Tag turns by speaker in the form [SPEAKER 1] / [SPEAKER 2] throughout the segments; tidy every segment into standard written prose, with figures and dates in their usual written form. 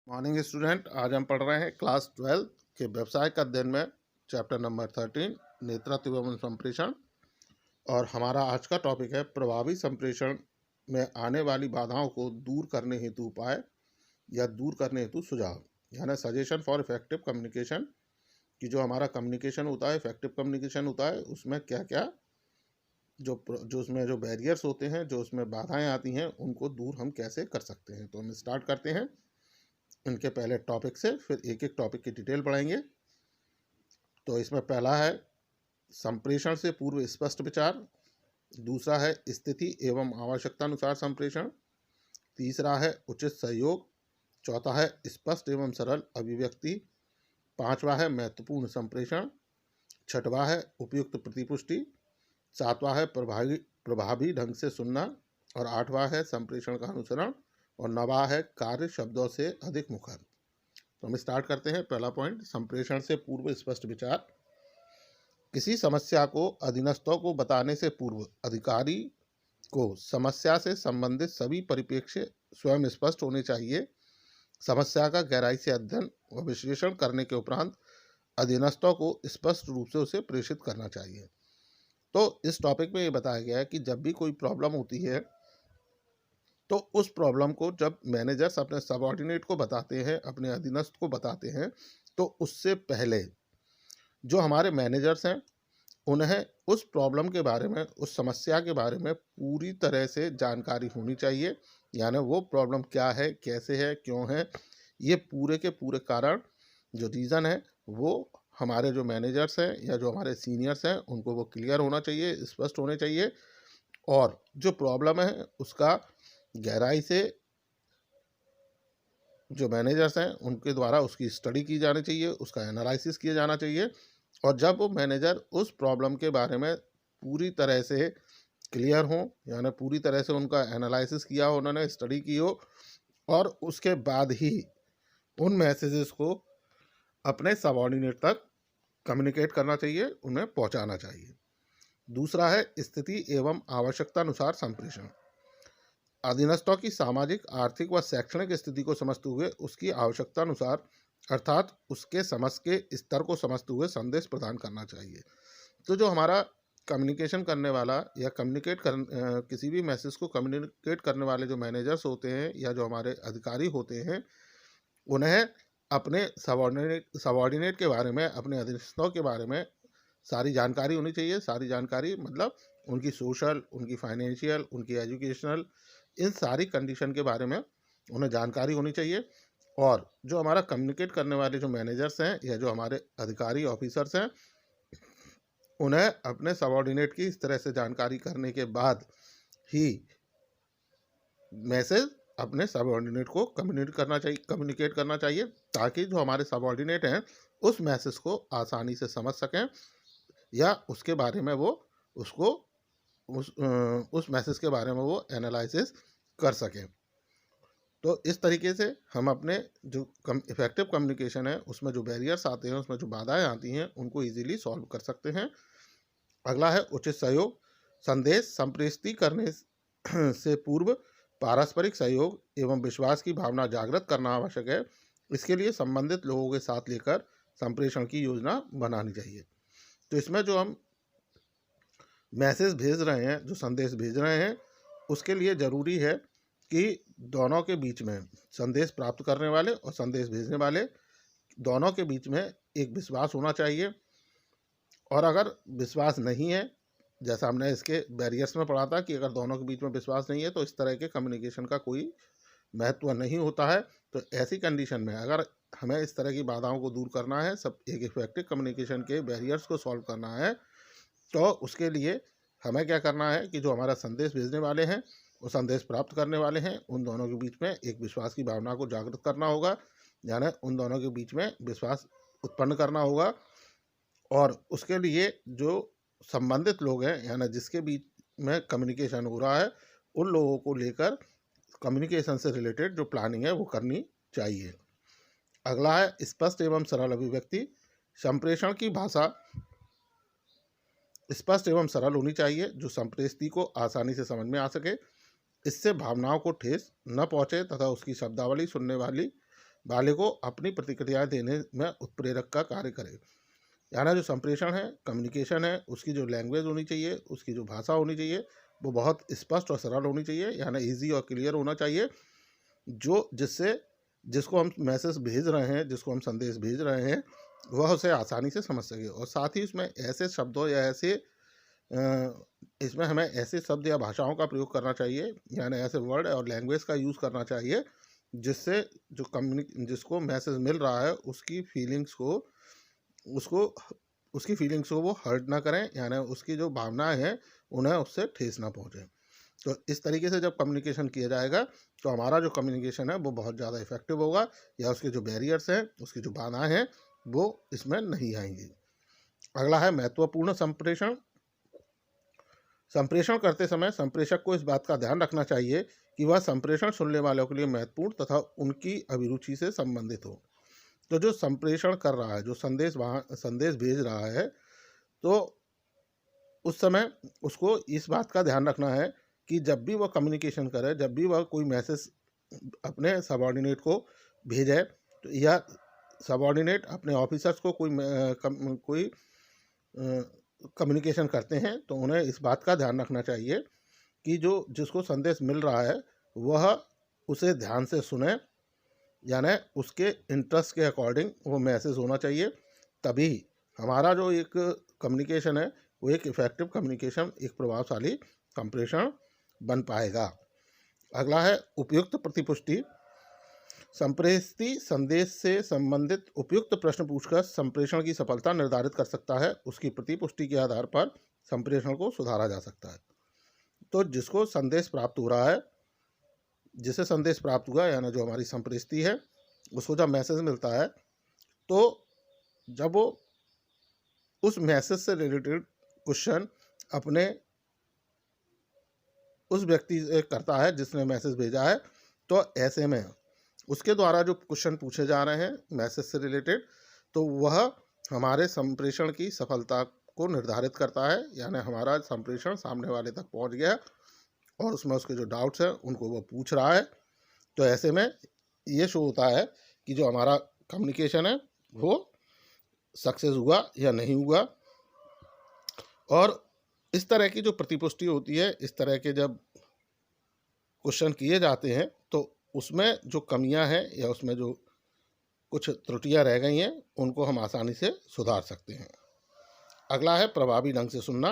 [SPEAKER 1] Morning student, आज हम पढ़ रहे हैं क्लास 12 के व्यवसाय का अध्ययन में चैप्टर नंबर 13 नेतृत्व एवं संप्रेषण। और हमारा आज का टॉपिक है प्रभावी संप्रेषण में आने वाली बाधाओं को दूर करने हेतु उपाय या दूर करने हेतु सुझाव, यानी सजेशन फॉर इफेक्टिव कम्युनिकेशन। कि जो हमारा कम्युनिकेशन होता है, इफेक्टिव कम्युनिकेशन होता है, उसमें क्या क्या जो उसमें जो बैरियर्स होते हैं, जो उसमें बाधाएं आती हैं, उनको दूर हम कैसे कर सकते हैं। तो हम स्टार्ट करते हैं इनके पहले टॉपिक से, फिर एक एक टॉपिक की डिटेल पढ़ेंगे। तो इसमें पहला है संप्रेषण से पूर्व स्पष्ट विचार, दूसरा है स्थिति एवं आवश्यकता अनुसार संप्रेषण, तीसरा है उचित सहयोग, चौथा है स्पष्ट एवं सरल अभिव्यक्ति, पांचवा है महत्वपूर्ण संप्रेषण, छठवां है उपयुक्त प्रतिपुष्टि, सातवां है प्रभावी ढंग से सुनना, और आठवां है संप्रेषण का अनुसरण, और नवा है कार्य शब्दों से अधिक मुखर। तो हम स्टार्ट करते हैं। पहला पॉइंट, संप्रेषण से पूर्व स्पष्ट विचार। किसी समस्या को अधीनस्थों को बताने से पूर्व अधिकारी को समस्या से संबंधित सभी परिप्रेक्ष्य स्वयं स्पष्ट होने चाहिए। समस्या का गहराई से अध्ययन व विश्लेषण करने के उपरांत अधीनस्थों को स्पष्ट रूप से उसे प्रेषित करना चाहिए। तो इस टॉपिक में ये बताया गया है कि जब भी कोई प्रॉब्लम होती है तो उस प्रॉब्लम को जब मैनेजर्स अपने सबऑर्डिनेट को बताते हैं, अपने अधीनस्थ को बताते हैं, तो उससे पहले जो हमारे मैनेजर्स हैं उन्हें उस प्रॉब्लम के बारे में, उस समस्या के बारे में पूरी तरह से जानकारी होनी चाहिए। यानी वो प्रॉब्लम क्या है, कैसे है, क्यों है, ये पूरे के पूरे कारण, जो रीज़न है, वो हमारे जो मैनेजर्स हैं या जो हमारे सीनियर्स हैं उनको वो क्लियर होना चाहिए, स्पष्ट होने चाहिए। और जो प्रॉब्लम है उसका गहराई से जो मैनेजर्स हैं उनके द्वारा उसकी स्टडी की जानी चाहिए, उसका एनालिसिस किया जाना चाहिए। और जब वो मैनेजर उस प्रॉब्लम के बारे में पूरी तरह से क्लियर हो, यानी पूरी तरह से उनका एनालिसिस किया हो, उन्होंने स्टडी की हो, और उसके बाद ही उन मैसेजेस को अपने सबऑर्डिनेट तक कम्युनिकेट करना चाहिए, उन्हें पहुंचाना चाहिए। दूसरा है स्थिति एवं आवश्यकता अनुसार संप्रेषण। अधीनस्थों की सामाजिक, आर्थिक व शैक्षणिक स्थिति को समझते हुए उसकी आवश्यकता अनुसार, अर्थात उसके समझ के स्तर को समझते हुए संदेश प्रदान करना चाहिए। तो जो हमारा कम्युनिकेशन करने वाला या किसी भी मैसेज को कम्युनिकेट करने वाले जो मैनेजर्स होते हैं या जो हमारे अधिकारी होते हैं, उन्हें अपने सबऑर्डिनेट के बारे में, अपने अधीनस्थों के बारे में सारी जानकारी होनी चाहिए। सारी जानकारी मतलब उनकी सोशल, उनकी फाइनेंशियल, उनकी एजुकेशनल, इन सारी कंडीशन के बारे में उन्हें जानकारी होनी चाहिए। और जो हमारा कम्युनिकेट करने वाले जो मैनेजर्स हैं या जो हमारे अधिकारी ऑफिसर्स हैं, उन्हें अपने सबऑर्डिनेट की इस तरह से जानकारी करने के बाद ही मैसेज अपने सबऑर्डिनेट को कम्युनिकेट करना चाहिए, ताकि जो हमारे सबऑर्डिनेट हैं उस मैसेज को आसानी से समझ सकें या उसके बारे में वो उसको उस मैसेज के बारे में वो एनालिसिस कर सकें। तो इस तरीके से हम अपने जो इफेक्टिव कम्युनिकेशन है उसमें जो बैरियर्स आते हैं, उसमें जो बाधाएं आती हैं, उनको इजीली सॉल्व कर सकते हैं। अगला है उचित सहयोग। संदेश संप्रेषित करने से पूर्व पारस्परिक सहयोग एवं विश्वास की भावना जागृत करना आवश्यक है। इसके लिए संबंधित लोगों के साथ लेकर संप्रेषण की योजना बनानी चाहिए। तो इसमें जो हम मैसेज भेज रहे हैं, जो संदेश भेज रहे हैं, उसके लिए ज़रूरी है कि दोनों के बीच में, संदेश प्राप्त करने वाले और संदेश भेजने वाले दोनों के बीच में एक विश्वास होना चाहिए। और अगर विश्वास नहीं है, जैसा हमने इसके बैरियर्स में पढ़ा था कि अगर दोनों के बीच में विश्वास नहीं है तो इस तरह के कम्युनिकेशन का कोई महत्व नहीं होता है। तो ऐसी कंडीशन में अगर हमें इस तरह की बाधाओं को दूर करना है, सब एक इफेक्टिव कम्युनिकेशन के बैरियर्स को सॉल्व करना है, तो उसके लिए हमें क्या करना है कि जो हमारा संदेश भेजने वाले हैं और संदेश प्राप्त करने वाले हैं, उन दोनों के बीच में एक विश्वास की भावना को जागृत करना होगा, यानी उन दोनों के बीच में विश्वास उत्पन्न करना होगा। और उसके लिए जो संबंधित लोग हैं, यानी जिसके बीच में कम्युनिकेशन हो रहा है, उन लोगों को लेकर कम्युनिकेशन से रिलेटेड जो प्लानिंग है वो करनी चाहिए। अगला है स्पष्ट एवं सरल अभिव्यक्ति। संप्रेषण की भाषा स्पष्ट एवं सरल होनी चाहिए, जो संप्रेषित को आसानी से समझ में आ सके। इससे भावनाओं को ठेस न पहुँचे तथा उसकी शब्दावली सुनने वाली वाले को अपनी प्रतिक्रियाएं देने में उत्प्रेरक का कार्य करे। यानी जो संप्रेषण है, कम्युनिकेशन है, उसकी जो लैंग्वेज होनी चाहिए, उसकी जो भाषा होनी चाहिए, वो बहुत स्पष्ट और सरल होनी चाहिए, यानी ईजी और क्लियर होना चाहिए, जो जिसको हम मैसेज भेज रहे हैं, जिसको हम संदेश भेज रहे हैं, वह उसे आसानी से समझ सके। और साथ ही उसमें ऐसे शब्दों या इसमें हमें ऐसे शब्द या भाषाओं का प्रयोग करना चाहिए, यानी ऐसे वर्ड और लैंग्वेज का यूज़ करना चाहिए जिससे जिसको मैसेज मिल रहा है उसकी फीलिंग्स को वो हर्ट ना करें, यानी उसकी जो भावनाएं हैं उन्हें उससे ठेस ना पहुँचे। तो इस तरीके से जब कम्युनिकेशन किया जाएगा तो हमारा जो कम्युनिकेशन है वो बहुत ज़्यादा इफेक्टिव होगा, या उसके जो बैरियर्स हैं, उसकी जो बाधाएं हैं, वो इसमें नहीं आएंगी। अगला है महत्वपूर्ण संप्रेषण। संप्रेषण करते समय संप्रेषक को इस बात का ध्यान रखना चाहिए कि वह संप्रेषण सुनने वालों के लिए महत्वपूर्ण तथा उनकी अभिरुचि से संबंधित हो। तो जो संप्रेषण कर रहा है, जो संदेश भेज रहा है, तो उस समय उसको इस बात का ध्यान रखना है कि जब भी वह कम्युनिकेशन करे, जब भी वह कोई मैसेज अपने सबऑर्डिनेट को भेजे, तो या सबऑर्डिनेट अपने ऑफिसर्स को कोई कम्युनिकेशन करते हैं, तो उन्हें इस बात का ध्यान रखना चाहिए कि जिसको संदेश मिल रहा है वह उसे ध्यान से सुने, यानी उसके इंटरेस्ट के अकॉर्डिंग वो मैसेज होना चाहिए। तभी हमारा जो एक कम्युनिकेशन है वो एक इफेक्टिव कम्युनिकेशन, एक प्रभावशाली संप्रेषण बन पाएगा। अगला है उपयुक्त प्रतिपुष्टि। संप्रेषी संदेश से संबंधित उपयुक्त प्रश्न पूछकर संप्रेषण की सफलता निर्धारित कर सकता है। उसकी प्रतिपुष्टि के आधार पर संप्रेषण को सुधारा जा सकता है। तो जिसको संदेश प्राप्त हो रहा है, जिसे संदेश प्राप्त हुआ, यानी जो हमारी संप्रेषी है, उसको जब मैसेज मिलता है, तो जब वो उस मैसेज से रिलेटेड क्वेश्चन अपने उस व्यक्ति से करता है जिसने मैसेज भेजा है, तो ऐसे में उसके द्वारा जो क्वेश्चन पूछे जा रहे हैं मैसेज से रिलेटेड, तो वह हमारे संप्रेषण की सफलता को निर्धारित करता है, यानी हमारा संप्रेषण सामने वाले तक पहुंच गया और उसमें उसके जो डाउट्स हैं उनको वो पूछ रहा है। तो ऐसे में ये शो होता है कि जो हमारा कम्युनिकेशन है वो सक्सेस हुआ या नहीं हुआ। और इस तरह की जो प्रतिपुष्टि होती है, इस तरह के जब क्वेश्चन किए जाते हैं, तो उसमें जो कमियां हैं या उसमें जो कुछ त्रुटियां रह गई हैं उनको हम आसानी से सुधार सकते हैं। अगला है प्रभावी ढंग से सुनना।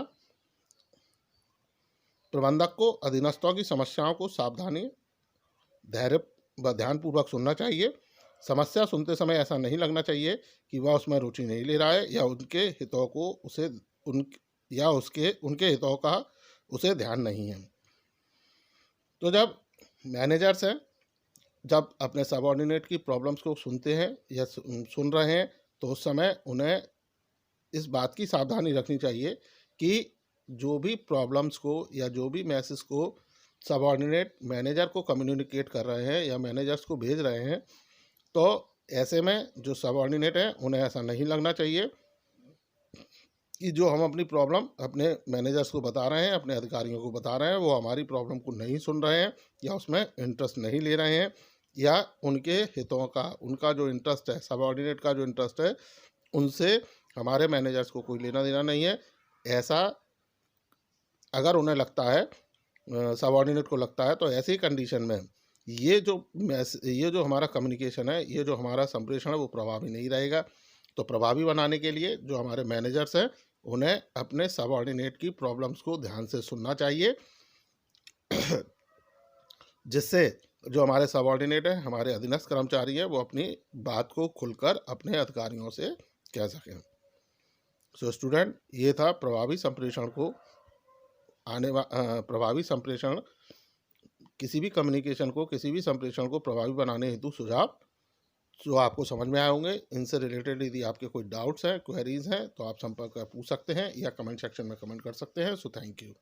[SPEAKER 1] प्रबंधक को अधीनस्थों की समस्याओं को सावधानी, धैर्य व ध्यानपूर्वक सुनना चाहिए। समस्या सुनते समय ऐसा नहीं लगना चाहिए कि वह उसमें रुचि नहीं ले रहा है या उनके हितों का उसे ध्यान नहीं है। तो जब मैनेजर्स हैं, जब अपने सबऑर्डिनेट की प्रॉब्लम्स को सुनते हैं या सुन रहे हैं, तो उस समय उन्हें इस बात की सावधानी रखनी चाहिए कि जो भी प्रॉब्लम्स को या जो भी मैसेज को सबऑर्डिनेट मैनेजर को कम्युनिकेट कर रहे हैं या मैनेजर्स को भेज रहे हैं, तो ऐसे में जो सबऑर्डिनेट हैं उन्हें ऐसा नहीं लगना चाहिए कि जो हम अपनी प्रॉब्लम अपने मैनेजर्स को बता रहे हैं, अपने अधिकारियों को बता रहे हैं, वो हमारी प्रॉब्लम को नहीं सुन रहे हैं या उसमें इंटरेस्ट नहीं ले रहे हैं, या उनके हितों का, उनका जो इंटरेस्ट है, सबऑर्डिनेट का जो इंटरेस्ट है, उनसे हमारे मैनेजर्स को कोई लेना देना नहीं है। ऐसा अगर उन्हें लगता है, सबऑर्डिनेट को लगता है, तो ऐसी कंडीशन में ये जो हमारा कम्युनिकेशन है, ये जो हमारा संप्रेषण है, वो प्रभावी नहीं रहेगा। तो प्रभावी बनाने के लिए जो हमारे मैनेजर्स हैं उन्हें अपने सबऑर्डिनेट की प्रॉब्लम्स को ध्यान से सुनना चाहिए, जिससे जो हमारे सबऑर्डिनेट हैं, हमारे अधीनस्थ कर्मचारी हैं, वो अपनी बात को खुलकर अपने अधिकारियों से कह सकें। सो स्टूडेंट, ये था प्रभावी संप्रेषण किसी भी कम्युनिकेशन को, किसी भी संप्रेषण को प्रभावी बनाने हेतु सुझाव जो आपको समझ में आए होंगे। इनसे रिलेटेड यदि आपके कोई डाउट्स हैं, क्वेरीज हैं, तो आप संपर्क कर पूछ सकते हैं या कमेंट सेक्शन में कमेंट कर सकते हैं। So thank you.